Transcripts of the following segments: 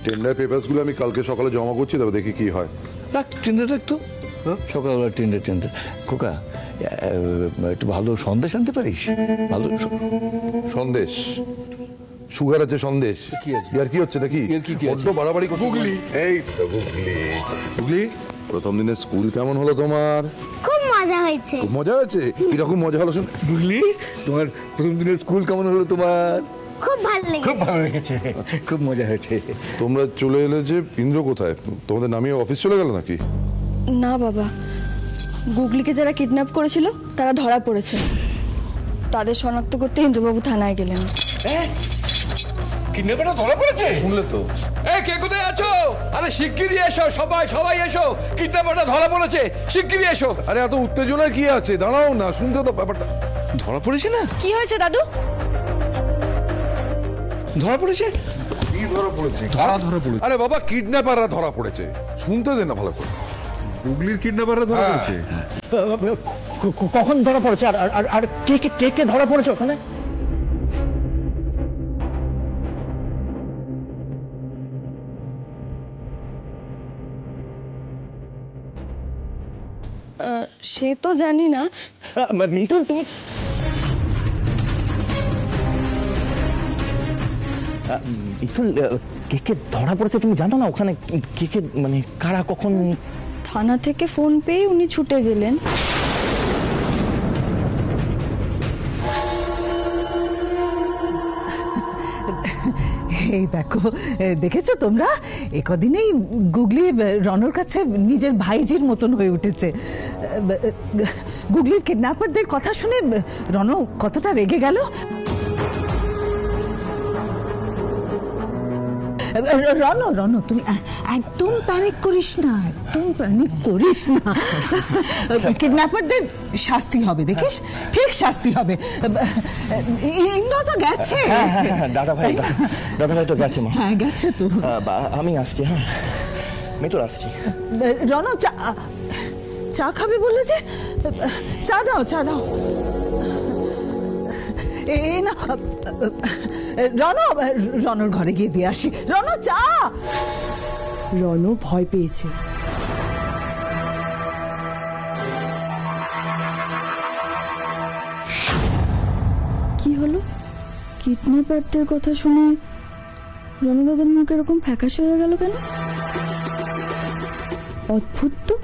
Tender পেপারসগুলো আমি কালকে সকালে জমা করছি, তবে দেখি কি হয়। রাখ টেন্ডার রাখতো, সকালবেলা টেন্ডার টেন্ডার। খোকা একটু ভালো সন্দেশ আনতে পারিস? ভালো সন্দেশ, সুগার আছে সন্দেশ। কি আছে? আর কি হচ্ছে দেখি, এর কি আছে? বড্ড বাড়াবাড়ি করছিস। গুগলি। এই তো গুগলি। গুগলি, প্রথম দিনের স্কুল কেমন হলো তোমার? খুব মজা হয়েছে। খুব মজা হয়েছে? কিরকম মজা হলো শুন। বুঝলি, তোমার প্রথম দিনের স্কুল কেমন হলো তোমার? খুব ভালো লেগেছে। খুব ভালো লেগেছে, খুব মজা হয়েছে। তোমরা চলে এলে যে, ইন্দ্র কোথায়? তোমাদের নামিয়ে অফিস চলে গেল নাকি? না বাবা, গুগলিকে যারা কিডন্যাপ করেছিল তারা ধরা পড়েছে। তাদের শনাক্ত করতে ইন্দ্রবাবু থানায় গেলেন। কিডন্যাপারটা ধরা পড়েছে? শুনলে তো। এই কে কোথায় আছো? আরে শিগগিরই এসো, সবাই সবাই এসো, কিডন্যাপারটা ধরা পড়েছে, শিগগিরই এসো। আরে এত উত্তেজনার কি আছে, দাঁড়াও না, শুনতে তো ব্যাপারটা। ধরা পড়েছে না? কি হয়েছে দাদু? ধরা পড়েছে? কি ধরা পড়েছে? ধরা পড়েছে। আরে বাবা, কিডন্যাপাররা ধরা পড়েছে, শুনতে দে না ভালো করে। গুগলির কিডন্যাপাররা ধরা হ্যাঁ। পড়েছে। কখন ধরা পড়েছে আর আর আর কে ধরা পড়েছে ওখানে? সে তো জানি না। মিঠুন, তুমি মিঠুন, কে ধরা পড়েছে তুমি জানো না? ওখানে কে মানে কারা কখন? থানা থেকে ফোন পেয়ে উনি ছুটে গেলেন। এই দেখো, দেখেছো তোমরা, একদিনেই গুগলি রনর কাছে নিজের ভাইজির মতন হয়ে উঠেছে। গুগলির কিডন্যাপারদের কথা শুনে রন কতটা রেগে গেল। রন তুমি একদম প্যানিক করিস না, একদম প্যানিক করিস না। কিডন্যাপারদের শাস্তি হবে, দেখিস, ঠিক শাস্তি হবে। ইন্দ্র তো গেছে। দাদা ভাই তো গেছে মা। হ্যাঁ, গেছে তো। আমি আসছি, হ্যাঁ মিঠুন আসছি। রন, চা খাবে বলে যে, চা দাও। এই না, রনর ঘরে গিয়ে দিয়ে আসি। রন, চা। রণ ভয় পেয়েছে। কি হলো? কিডন্যাপারদের কথা শুনে রণদাদার মুখ এরকম ফ্যাকাশে হয়ে গেল কেন? অদ্ভুত তো।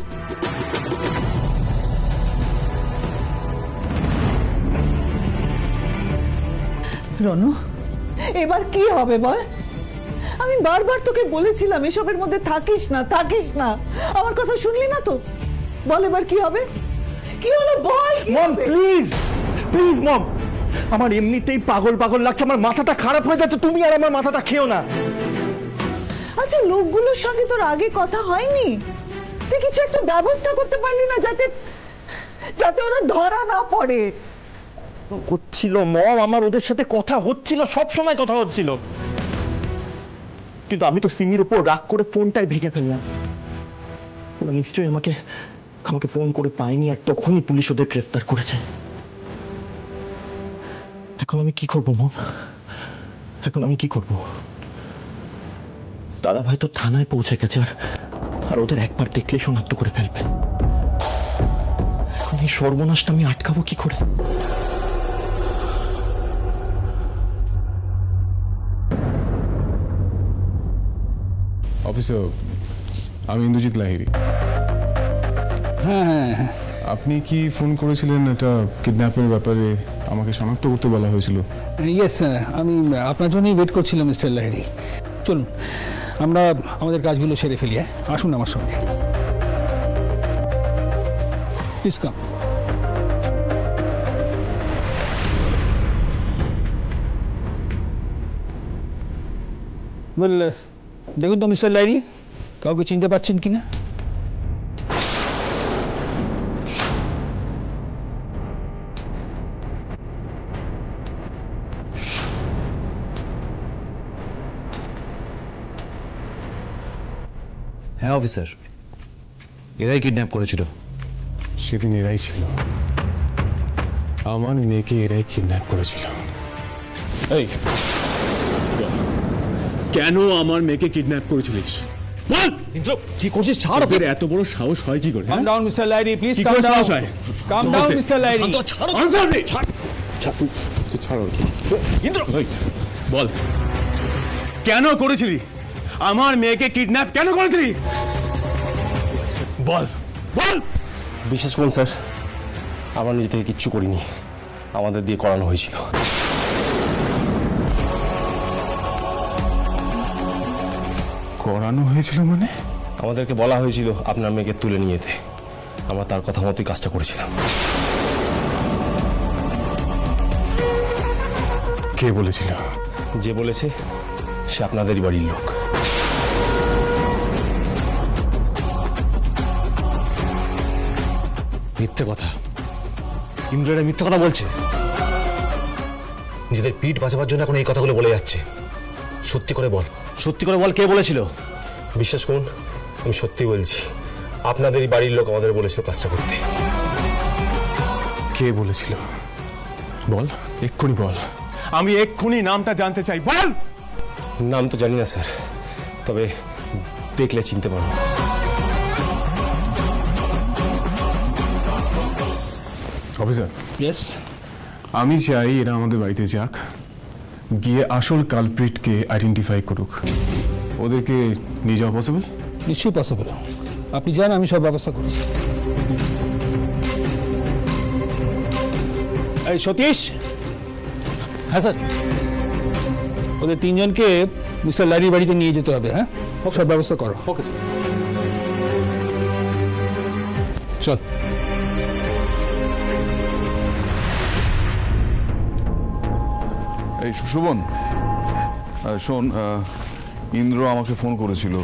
রনু, এবার কি হবে বল? আমি বারবার তোকে বলেছিলাম এসবের মধ্যে থাকিস না। আমার কথা শুনলি না তো? বল এবার কি হবে? কি হলো বল? মম প্লিজ মম, আমার এমনিতেই পাগল লাগছে, আমার মাথাটা খারাপ হয়ে যাচ্ছে, তুমি আর আমার মাথাটা খেও না। আচ্ছা, লোকগুলোর সঙ্গে তোর আগে কথা হয়নি? তুই কিছু একটা ব্যবস্থা করতে পারলি না যাতে ওরা ধরা না পড়ে? হচ্ছিল মম, আমার ওদের সাথে কথা হচ্ছিল, সব সময় কথা হচ্ছিল, কিন্তু আমি তো সিমির উপর রাগ করে ফোনটাই ভেঙে ফেললাম। ওরা নিশ্চয়ই আমাকে ফোন করে পায়নি, আর তখনই পুলিশ ওদের গ্রেফতার করেছে। এখন আমি কি করবো মম? এখন আমি কি করব? দাদা ভাই তো থানায় পৌঁছে গেছে, আর ওদের একবার দেখলে শনাক্ত করে ফেলবে। এখন এই সর্বনাশটা আমি আটকাবো কি করে? অফিসার, আমি ইন্দ্রজিৎ লাহিড়ী। হ্যাঁ, আপনি কি ফোন করেছিলেন একটা কিডন্যাপের ব্যাপারে? আমাকে শনাক্ত করতে বলা হয়েছিল। ইয়েস, আমি আপনার জন্যই ওয়েট করছিলাম মিস্টার লাহিড়ী। চলুন আমরা আমাদের কাজগুলো সেরে ফেলি। আসুন আমার সঙ্গে, প্লিজ কাম। বল, দেখুন তো মিস্টার লাহিড়ী, কাউকে চিনতে পারছেন কিনা? হ্যাঁ অফিসার, এরাই কিডন্যাপ করেছিল। সেদিন এরাই ছিল, আমার মেয়েকে এরাই কিডন্যাপ করেছিল। এই কেন আমার মেয়েকে কিডন্যাপ করেছিলিস বল। ইন্দ্র কি করছিস? ছাড় তোদের এত বড় সাহস হয় কি করে? কাম ডাউন মিস্টার লাইরি, প্লিজ কি কাম করে ডাউন। সাহস হয়? কাম down mister Lairi. Answer me! ছাড় ওকে। ইন্দ্র ওই, বল কেন করেছিলি? আমার মেয়েকে কিডন্যাপ কেন করেছিলি? বল বল। বিশ্বাস করুন স্যার, আমরা নিজে থেকে কিচ্ছু করিনি, আমাদের দিয়ে করানো হয়েছিল। করানো হয়েছিল মানে? আমাদেরকে বলা হয়েছিল আপনার মেয়েকে তুলে নিয়ে যেতে, আমরা তার কথা মতোই কাজটা করেছিলাম। কে বলেছিল? যে বলেছে সে আপনাদেরই বাড়ির লোক। মিথ্যে কথা। ইন্দ্র এটা মিথ্যে কথা বলছে। নিজেদের পিঠ বাঁচাবার জন্য এখন এই কথাগুলো বলে যাচ্ছে। সত্যি করে বল, সত্যি করে বল, কে বলেছিল? বিশ্বাস করুন, আমি সত্যি বলছি, আপনাদেরই বাড়ির লোক আমাদের বলেছিল কাজটা করতে। কে বলেছিল বল, এক্ষুনি বল, আমি এক্ষুনি নামটা জানতে চাই, বল। নাম তো জানি না স্যার, তবে দেখলে চিনতে পারবো। অফিসার, ইয়েস, আমি চাই এরা আমাদের বাড়িতে যাক, গিয়ে আসল কালপ্রিটকে আইডেন্টিফাই করুক। ওদেরকে নিয়ে যাওয়া পসিবল? নিশ্চয়ই পসিবল। আপনি যান, আমি সব ব্যবস্থা করছি। এই সতীশ। হ্যাঁ স্যার, ওদের তিনজনকে মিস্টার লারির বাড়িতে নিয়ে যেতে হবে। হ্যাঁ, সব ব্যবস্থা করো। Okay sir. চল। এই সুশোভন, শোন, ইন্দ্র আমাকে ফোন করেছিল।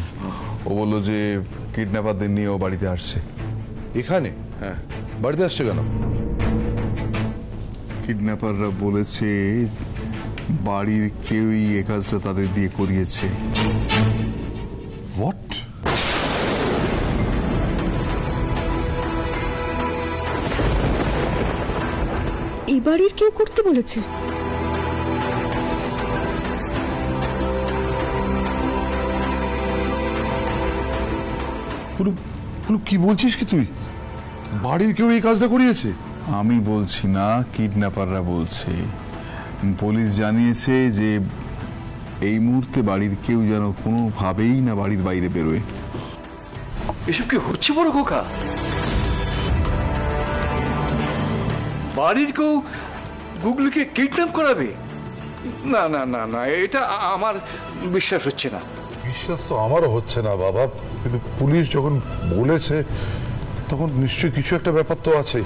ও বলল যে কিডন্যাপারদের নিয়ে ও বাড়িতে আসছে। এখানে? হ্যাঁ। বাড়িতে আসছে কেন? কিডন্যাপাররা বলেছে বাড়ির কেউই এ কাজটা তাদের দিয়ে করিয়েছে। হোয়াট? এ বাড়ির কেউ করতে বলেছে? কি বলছিস কি তুই? বাড়ির কেউ এই কাজটা করিয়েছে? আমি বলছি না, কিডন্যাপাররা বলছে। পুলিশ জানিয়েছে যে এই মুহূর্তে বাড়ির কেউ যেন কোনোভাবেই না বাড়ির বাইরে বেরোয়। এসব কি হচ্ছে বড় খোকা? বাড়ির কেউ গুগলিকে কিডন্যাপ করাবে? না না না না, এটা আমার বিশ্বাস হচ্ছে না। বিশ্বাস তো আমারও হচ্ছে না বাবা, কিন্তু পুলিশ যখন বলেছে তখন নিশ্চয়ই কিছু একটা ব্যাপার তো আছেই।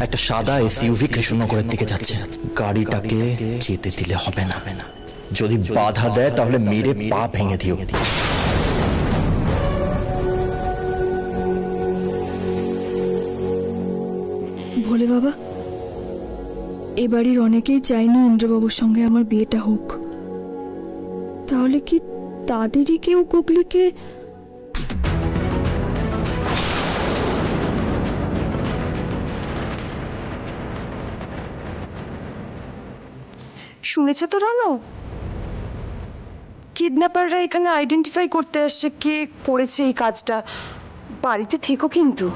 একটা সাদা এসইউভি কৃষ্ণনগরের দিকে যাচ্ছে। গাড়িটাকে যেতে দিলে হবে না, যদি বাধা দেয় তাহলে মেরে পা ভেঙে দিও। ভোলে বাবা, এ বাড়ির অনেকেই চায়নি ইন্দ্রবাবুর সঙ্গে আমার বিয়েটা হোক। তাহলে কি তাদেরই কেউ গুগলিকে? শুনেছ তো রনো, কিডন্যাপাররা এখানে আইডেন্টিফাই করতে আসছে কে করেছে এই কাজটা। বাড়িতে থেকো কিন্তু।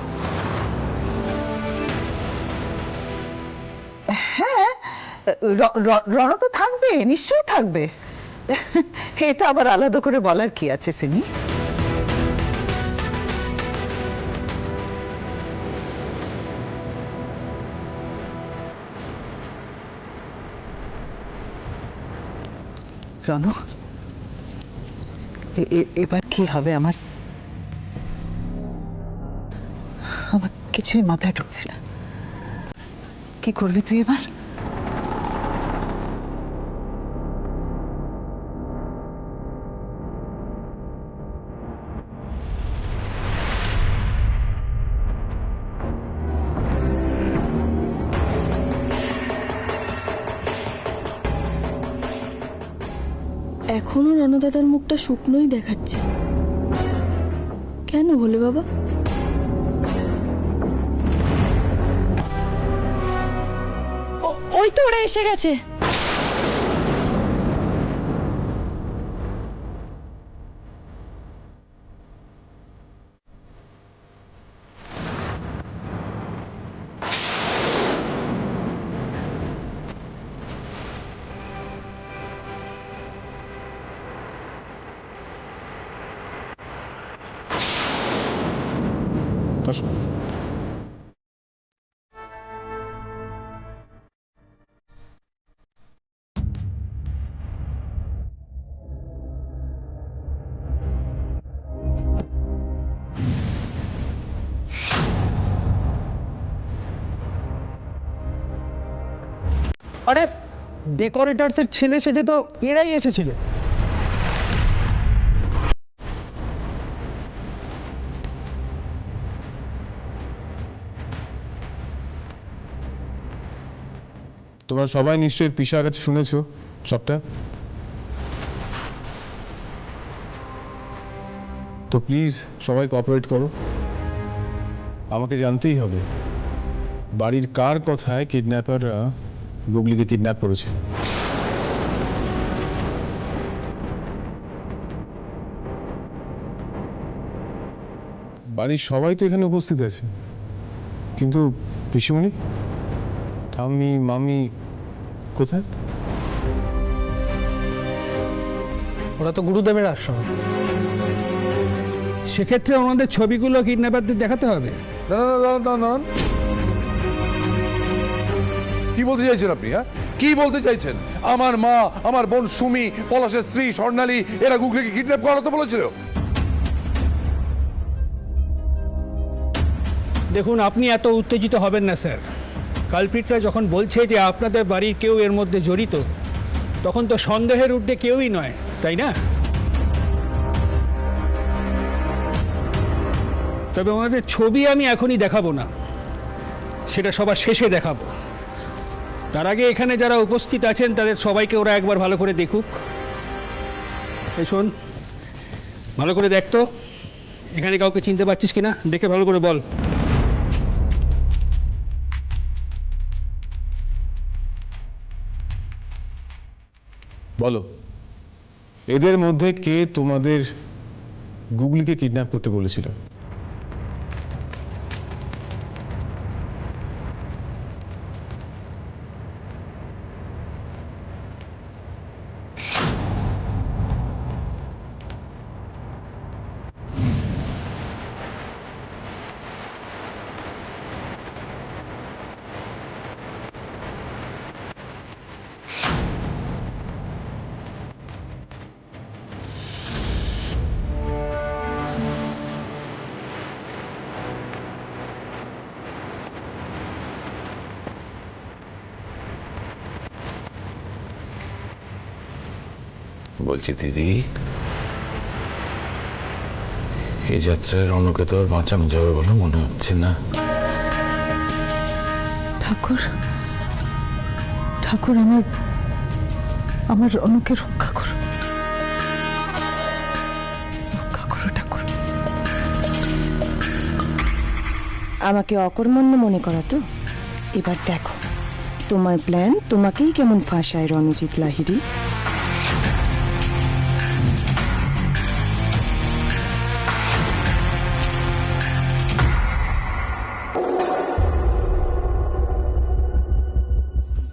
হ্যাঁ, রণ তো থাকবে, নিশ্চয়ই থাকবে। এটা আবার আলাদা করে বলার কি আছে সিমি? রণ, এবার কি হবে? আমার কিছুই মাথায় ঢুকছে না। কি করবি তুই এবার? এখনো রণদাদার মুখটা শুকনোই দেখাচ্ছে। কেন ভোলে বাবা? ওই তো ওরা এসে গেছে। আসো। আরে ডেকোরেটার্সের ছেলে সেজে তো এরাই এসেছিল। তোমরা সবাই নিশ্চয়ই পিসার কাছে শুনেছো সবটা। তো প্লিজ সবাই কোঅপারেট করো। আমাকে জানতেই হবে বাড়ির কার কথায় কিডন্যাপাররা গুগলিকে কিডন্যাপ করেছে। বাড়ির সবাই তো এখানে উপস্থিত আছে, কিন্তু পিসিমণি, ঠাম্মি, মামি কোথায়? ওরা তো গুরুদেবের আশ্রম। সেক্ষেত্রে ওনাদের ছবিগুলো কিডন্যাপারদের দেখাতে হবে। কি বলতে চাইছেন আপনি? হ্যাঁ, কি বলতে চাইছেন? আমার মা, আমার বোন সুমি, পলাশের স্ত্রী স্বর্ণালী এরা গুগলিকে কিডন্যাপ করাতে বলেছিল? দেখুন, আপনি এত উত্তেজিত হবেন না স্যার। কালপ্রিটরা যখন বলছে যে আপনাদের বাড়ির কেউ এর মধ্যে জড়িত, তখন তো সন্দেহের ঊর্ধ্বে কেউই নয়, তাই না? তবে ওনাদের ছবি আমি এখনই দেখাবো না, সেটা সবার শেষে দেখাবো। তার আগে এখানে যারা উপস্থিত আছেন তাদের সবাইকে ওরা একবার ভালো করে দেখুক। এই শোন, ভালো করে দেখ তো এখানে কাউকে চিনতে পারছিস কিনা, দেখে ভালো করে বল। বলো, এদের মধ্যে কে তোমাদের গুগলিকে কিডন্যাপ করতে বলেছিল? বলছি দিদি, এই যাত্রায় রণকে তো আর বাঁচানো যাবে বলে মনে হচ্ছে না। ঠাকুর, ঠাকুর, আমার আমার রণকে রক্ষা করো, রক্ষা করো ঠাকুর। আমাকে অকর্মণ্য মনে করা তো? এবার দেখো তোমার প্ল্যান তোমাকেই কেমন ফাঁসায় রণজিৎ লাহিড়ী।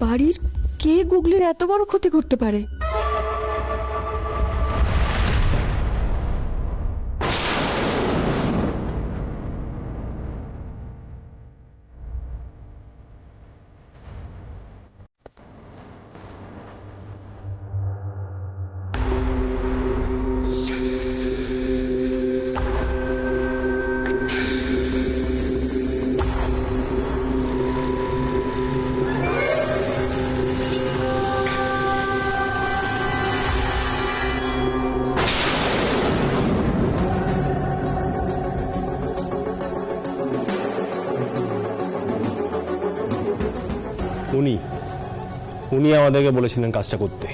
বাড়ির কে গুগলির এত বড় ক্ষতি করতে পারে? উনি আমাদেরকে বলেছিলেন কাজটা করতে।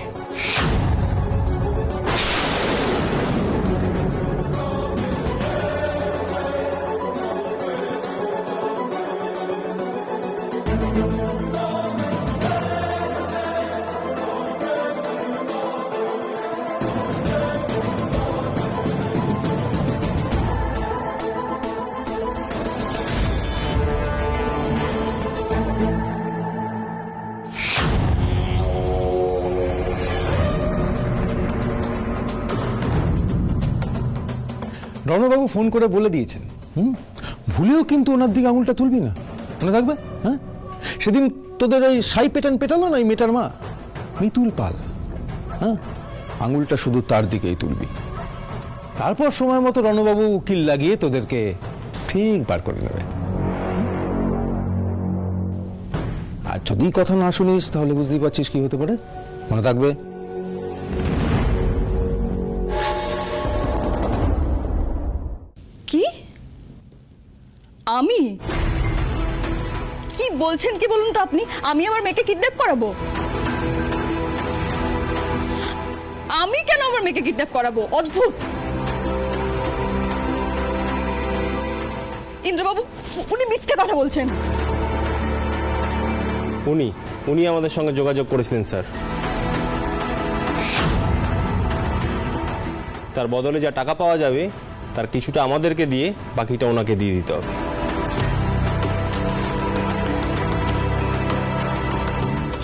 রণবাবু ফোন করে বলে দিয়েছেন, ভুলেও কিন্তু ওনার দিকে আঙুলটা তুলবি না, মনে থাকবে? হ্যাঁ, সেদিন তোদের ওই সাই পেটালো না, ওই মেটার মা মিতুল পাল, হ্যাঁ, আঙুলটা শুধু তার দিকেই তুলবি। তারপর সময় মতো রণবাবু উকিল লাগিয়ে তোদেরকে ঠিক বার করে নেবে। আর যদি কথা না শুনিস তাহলে বুঝতেই পারছিস কি হতে পারে, মনে থাকবে? কি আমি কি বলছেন কি বলুন তো আপনি? আমি আমার মেয়েকে কিডন্যাপ করাবো? আমি কেন আমার মেয়েকে কিডন্যাপ করাবো? অদ্ভুত। ইন্দ্রবাবু, উনি মিথ্যে কথা বলছেন। উনি আমাদের সঙ্গে যোগাযোগ করেছিলেন স্যার। তার বদলে যা টাকা পাওয়া যাবে তার কিছুটা আমাদেরকে দিয়ে বাকিটা ওনাকে দিয়ে দিতে হবে।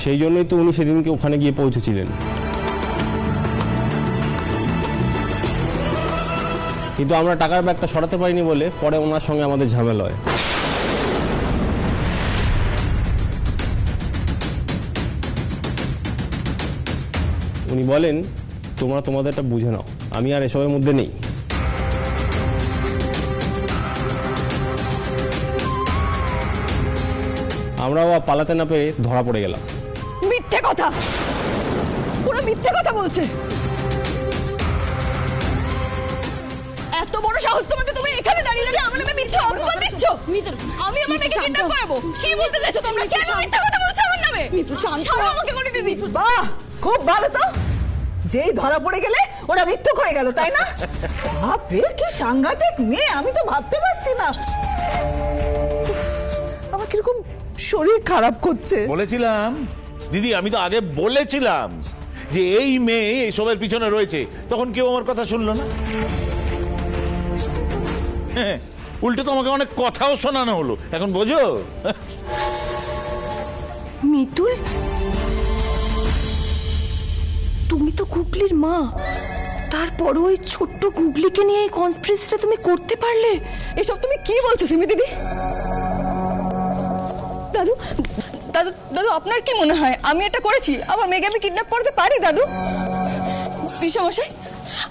সেই জন্যই তো উনি সেদিনকে ওখানে গিয়ে পৌঁছেছিলেন। কিন্তু আমরা টাকার ব্যাগটা সরাতে পারিনি বলে পরে ওনার সঙ্গে আমাদের ঝামেলা হয়। উনি বলেন তোমরা তোমাদেরটা বুঝে নাও, আমি আর এসবের মধ্যে নেই। আমরাও পালাতে না পেরে ধরা পড়ে গেলাম। মিথ্যে কথা, পুরো মিথ্যে কথা বলছে। এত বড় সাহস তোমাদের, তুমি এখানে দাঁড়িয়ে দাঁড়িয়ে আমার নামে মিথ্যে অপবাদ দিচ্ছ। আমি আমার মেয়েকে কিডন্যাপ করাবো? কি বলতে চাইছো তোমরা? কেন মিথ্যে কথা বলছো আমার নামে? ছাড়ো আমাকে বলে দিদি। বাহ, খুব ভালো তো, যেই ধরা পড়ে গেলে ওরা মিথ্যুক হয়ে গেল, তাই না? বাপরে, কি সাংঘাতিক মেয়ে, আমি তো ভাবতে পারছি না। উফ, আমার কিরকম শরীর খারাপ করছে। বলেছিলাম দিদি, আমি তো আগে বলেছিলাম যে এই মেয়ে এসবের পিছনে রয়েছে, তখন কেউ আমার কথা শুনলো না। হ্যাঁ, উল্টে তো আমাকে অনেক কথাও শোনানো হলো, এখন বোঝো? মিতুল, তুমি তো গুগলির মা, তারপরও ওই ছোট্ট গুগলিকে নিয়ে এই কনস্পিরেসিটা তুমি করতে পারলে? এসব তুমি কি বলছো সিমি দিদি? দাদু দাদু দাদু, আপনার কি মনে হয় আমি এটা করেছি? আমার মেয়েকে আমি কিডন্যাপ করতে পারি দাদু? পিসমশাই,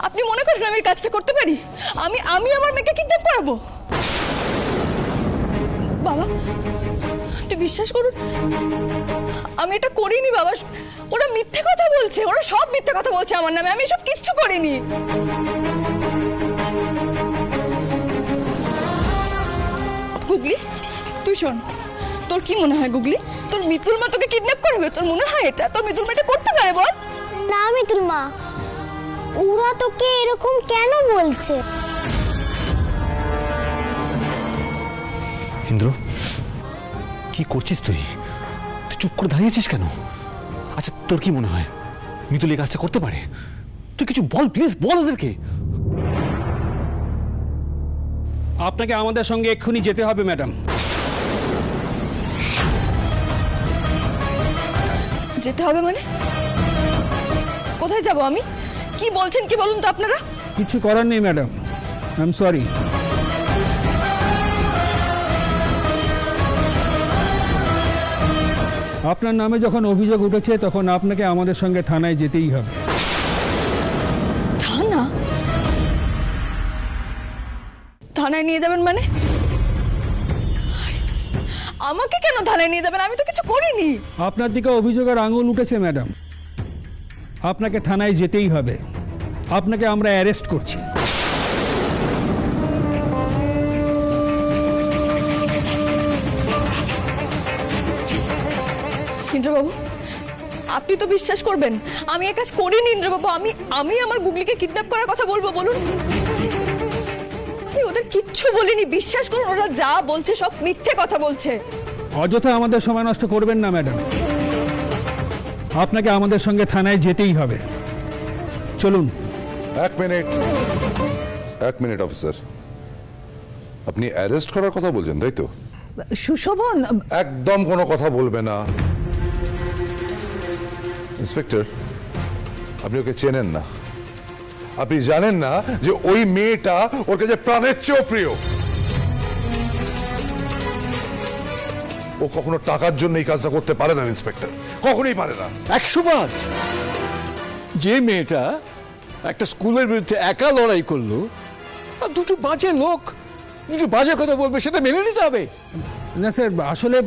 আপনি মনে করেন আমি এই কাজটা করতে পারি? আমি আমার মেয়েকে কিডন্যাপ করাবো? বাবা, একটু বিশ্বাস করুন, আমি এটা করিনি বাবা। ওরা মিথ্যে কথা বলছে, ওরা সব মিথ্যে কথা বলছে আমার নামে। আমি এসব কিচ্ছু করিনি। গুগলি, তুই শোন, তোর কি মনে হয় গুগলি, তোর মিতুল মা তোকে কিডন্যাপ করবে? তোর মনে হয় এটা? তোর মিতুল মা এটা করতে পারে? বল না মিতুল মা, ওরা তোকে এরকম কেন বলছে? ইন্দ্র, কি করছিস তুই? তুই চুপ করে দাঁড়িয়েছিস কেন? আচ্ছা, তোর কি মনে হয় মিতুল এই কাজটা করতে পারে? তুই কিছু বল, প্লিজ বল ওদেরকে। আপনাকে আমাদের সঙ্গে এক্ষুনি যেতে হবে ম্যাডাম। যেতে হবে মানে? কোথায় যাব আমি? কি বলছেন কি বলুন তো আপনারা? কিছু করার নেই ম্যাডাম, আই এম সরি। আপনার নামে যখন অভিযোগ উঠেছে তখন আপনাকে আমাদের সঙ্গে থানায় যেতেই হবে। থানা? থানায় নিয়ে যাবেন মানে? আমাকে কেন থানায় নিয়ে যাবেন? আমি তো কিছু করিনি। আপনার দিকে অভিযোগের আঙুল উঠেছে ম্যাডাম, আপনাকে থানায় যেতেই হবে। আপনাকে আমরা অ্যারেস্ট করছি। ইন্দ্রবাবু, আপনি তো বিশ্বাস করবেন আমি এই কাজ করিনি। ইন্দ্রবাবু, আমি আমার গুগলিকে কিডন্যাপ করার কথা বলবো বলুন? আমি ওদের কিচ্ছু বলিনি, বিশ্বাস করুন। ওরা যা বলছে সব মিথ্যে কথা বলছে। অযথা আমাদের সময় নষ্ট করবেন না ম্যাডাম, আপনাকে আমাদের সঙ্গে থানায় যেতেই হবে। চলুন। এক মিনিট অফিসার, আপনি অ্যারেস্ট করার কথা বলছেন তাই তো? সুশোভন, একদম কোনো কথা বলবে না। ইন্সপেক্টর, আপনি ওকে চেনেন না, আপনি জানেন না যে ওই মেয়েটা ওর কাছে প্রাণের চেয়েও প্রিয়। ও কখনো টাকার জন্য এই কাজটা করতে পারে না ইন্সপেক্টর, কখনোই পারে না। 100 বার। যে মেয়েটা একটা স্কুলের বিরুদ্ধে একা লড়াই করলো, আর দুটো বাজে লোক দুটো বাজে কথা বলবে, সেটা মেনে নিতে হবে। না স্যার, আসলে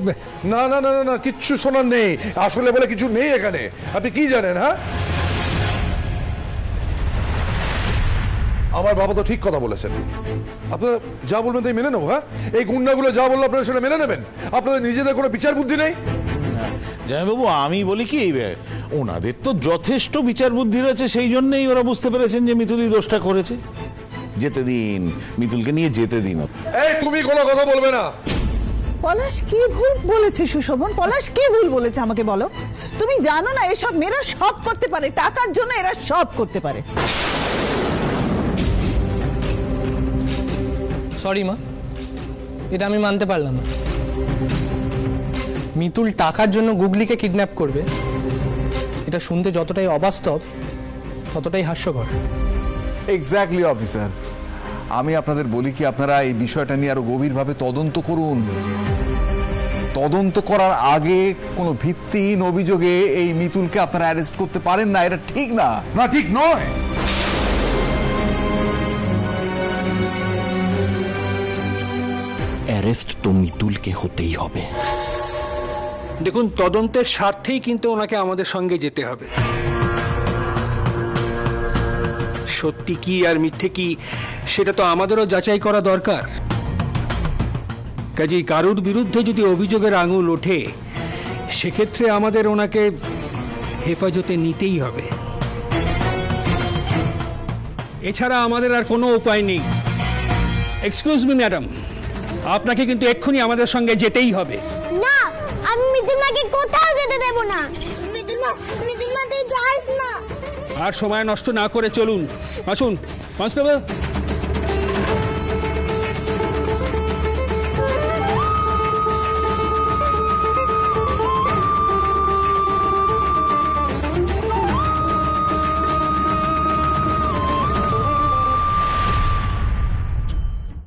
না না না না না, কিচ্ছু শোনার নেই, আসলে বলে কিছু নেই এখানে। আপনি কি জানেন? হ্যাঁ, আমার বাবা তো ঠিক কথা বলেছেন। আপনারা যা বলবেন তাই মেনে নেবো। হ্যাঁ, এই গুন্ডাগুলো যা বললো আপনারা সেটা মেনে নেবেন? আপনাদের নিজেদের কোনো বিচার বুদ্ধি নেই? জামাইবাবু, আমি বলি কি, ওনাদের তো যথেষ্ট বিচার বুদ্ধি রয়েছে, সেই জন্যই ওরা বুঝতে পেরেছেন যে মিতুলই দোষটা করেছে। যেতে দিন, মিতুলকে নিয়ে যেতে দিন। এই, তুমি কোনো কথা বলবে না। পলাশ কি ভুল বলেছে সুশোভন? পলাশ কি ভুল বলেছে আমাকে বলো। তুমি জানো না এসব মেয়েরা সব করতে পারে, টাকার জন্য এরা সব করতে পারে। সরি মা, এটা আমি মানতে পারলাম না। মিতুল টাকার জন্য গুগলিকে কিডন্যাপ করবে, এটা শুনতে যতটাই অবাস্তব ততটাই হাস্যকর। এক্স্যাক্টলি অফিসার, আমি আপনাদের বলি কি, আপনারা এই বিষয়টা নিয়ে আরো গভীরভাবে তদন্ত করুন। তদন্ত করার আগে কোনো ভিত্তিহীন অভিযোগে এই মিতুলকে আপনারা অ্যারেস্ট করতে পারেন না, এটা ঠিক না। না, ঠিক নয়। অ্যারেস্ট তো মিতুলকে হতেই হবে। দেখুন, তদন্তের স্বার্থেই কিন্তু ওনাকে আমাদের সঙ্গে যেতে হবে। সত্যি কি আর মিথ্যে কি সেটা তো আমাদেরও যাচাই করা দরকার। কাজেই কারুর বিরুদ্ধে যদি অভিযোগের আঙুল ওঠে, সেক্ষেত্রে আমাদের ওনাকে হেফাজতে নিতেই হবে। এছাড়া আমাদের আর কোনো উপায় নেই। এক্সকিউজ মি ম্যাডাম, আপনাকে কিন্তু এক্ষুনি আমাদের সঙ্গে যেতেই হবে। না, আমি মিতুল মাকে কোথাও যেতে দেব না। মিতুল মা তুই যাস না। আর সময় নষ্ট না করে চলুন। আসুন কনস্টেবল।